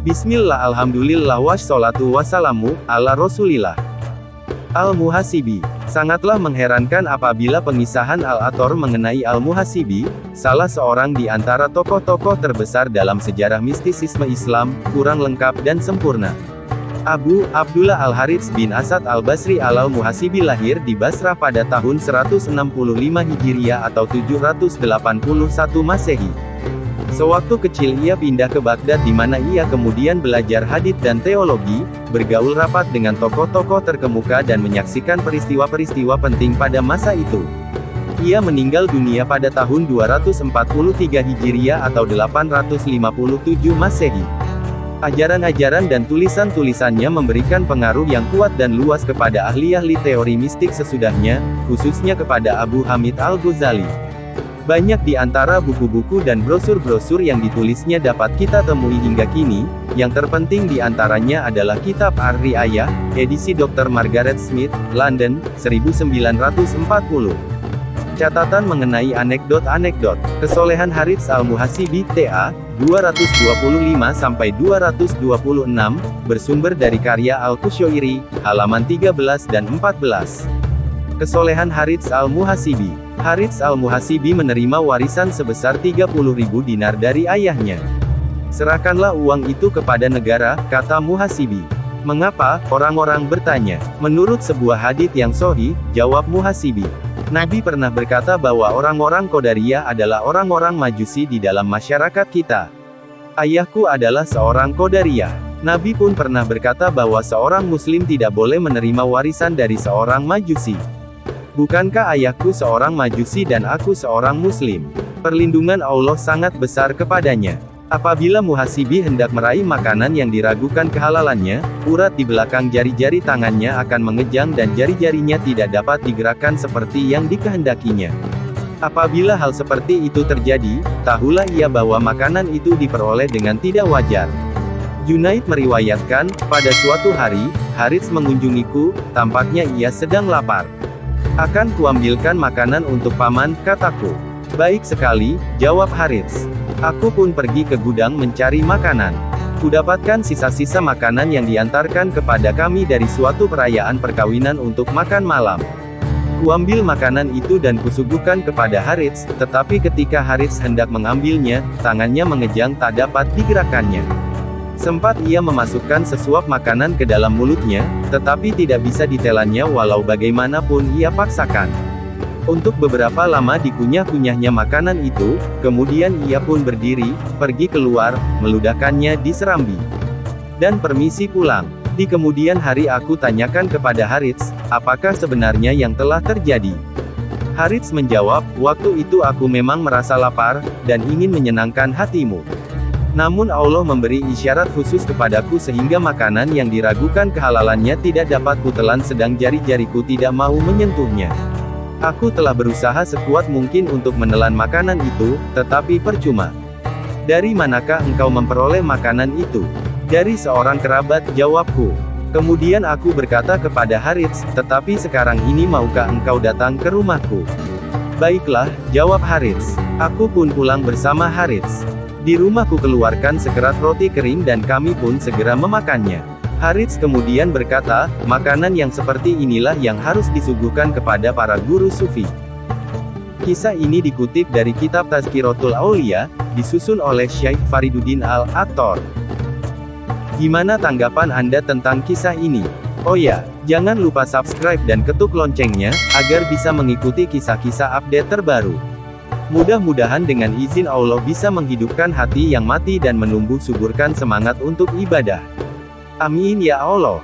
Bismillah, alhamdulillah, wassalatu wassalamu ala rasulillah. Al-Muhasibi. Sangatlah mengherankan apabila pengisahan Al-Athar mengenai Al-Muhasibi, salah seorang di antara tokoh-tokoh terbesar dalam sejarah mistisisme Islam, kurang lengkap dan sempurna. Abu Abdullah Al-Harits bin Asad Al-Basri Al-Muhasibi lahir di Basrah pada tahun 165 Hijriah atau 781 Masehi. Sewaktu kecil ia pindah ke Baghdad di mana ia kemudian belajar hadits dan teologi, bergaul rapat dengan tokoh-tokoh terkemuka dan menyaksikan peristiwa-peristiwa penting pada masa itu. Ia meninggal dunia pada tahun 243 Hijriah atau 857 Masehi. Ajaran-ajaran dan tulisan-tulisannya memberikan pengaruh yang kuat dan luas kepada ahli-ahli teori mistik sesudahnya, khususnya kepada Abu Hamid Al-Ghazali. Banyak di antara buku-buku dan brosur-brosur yang ditulisnya dapat kita temui hingga kini, yang terpenting di antaranya adalah kitab Ar-Ri'ayah, edisi Dr. Margaret Smith, London, 1940. Catatan mengenai anekdot-anekdot kesolehan Harits Al-Muhasibi, TA, 225-226, bersumber dari karya Al-Qusyairi, halaman 13 dan 14. Kesolehan Harits Al-Muhasibi. Harits Al-Muhasibi menerima warisan sebesar 30.000 dinar dari ayahnya. Serahkanlah uang itu kepada negara, kata Muhasibi. Mengapa? Orang-orang bertanya. Menurut sebuah hadits yang sahih, jawab Muhasibi. Nabi pernah berkata bahwa orang-orang Qadariyah adalah orang-orang Majusi di dalam masyarakat kita. Ayahku adalah seorang Qadariyah. Nabi pun pernah berkata bahwa seorang Muslim tidak boleh menerima warisan dari seorang Majusi. Bukankah ayahku seorang Majusi dan aku seorang Muslim? Perlindungan Allah sangat besar kepadanya. Apabila Muhasibi hendak meraih makanan yang diragukan kehalalannya, urat di belakang jari-jari tangannya akan mengejang dan jari-jarinya tidak dapat digerakkan seperti yang dikehendakinya. Apabila hal seperti itu terjadi, tahulah ia bahwa makanan itu diperoleh dengan tidak wajar. Junaid meriwayatkan, pada suatu hari, Harits mengunjungiku, tampaknya ia sedang lapar. Akan kuambilkan makanan untuk paman, kataku. Baik sekali, jawab Harits. Aku pun pergi ke gudang mencari makanan. Kudapatkan sisa-sisa makanan yang diantarkan kepada kami dari suatu perayaan perkawinan untuk makan malam. Kuambil makanan itu dan kusuguhkan kepada Harits, tetapi ketika Harits hendak mengambilnya, tangannya mengejang tak dapat digerakkannya. Sempat ia memasukkan sesuap makanan ke dalam mulutnya, tetapi tidak bisa ditelannya walau bagaimanapun ia paksakan. Untuk beberapa lama dikunyah-kunyahnya makanan itu, kemudian ia pun berdiri, pergi keluar, meludahkannya di serambi. Dan permisi pulang. Di kemudian hari aku tanyakan kepada Harits, apakah sebenarnya yang telah terjadi? Harits menjawab, waktu itu aku memang merasa lapar, dan ingin menyenangkan hatimu. Namun Allah memberi isyarat khusus kepadaku sehingga makanan yang diragukan kehalalannya tidak dapat kutelan sedang jari-jariku tidak mau menyentuhnya. Aku telah berusaha sekuat mungkin untuk menelan makanan itu, tetapi percuma. Dari manakah engkau memperoleh makanan itu? Dari seorang kerabat, jawabku. Kemudian aku berkata kepada Harits, tetapi sekarang ini maukah engkau datang ke rumahku? Baiklah, jawab Harits. Aku pun pulang bersama Harits. Di rumahku keluarkan sekerat roti kering dan kami pun segera memakannya. Harits kemudian berkata, makanan yang seperti inilah yang harus disuguhkan kepada para guru sufi. Kisah ini dikutip dari kitab Tazkiratul Aulia, disusun oleh Syekh Fariduddin Al-Attar. Gimana tanggapan Anda tentang kisah ini? Oh ya, jangan lupa subscribe dan ketuk loncengnya, agar bisa mengikuti kisah-kisah update terbaru. Mudah-mudahan dengan izin Allah bisa menghidupkan hati yang mati dan menumbuh suburkan semangat untuk ibadah. Amin ya Allah.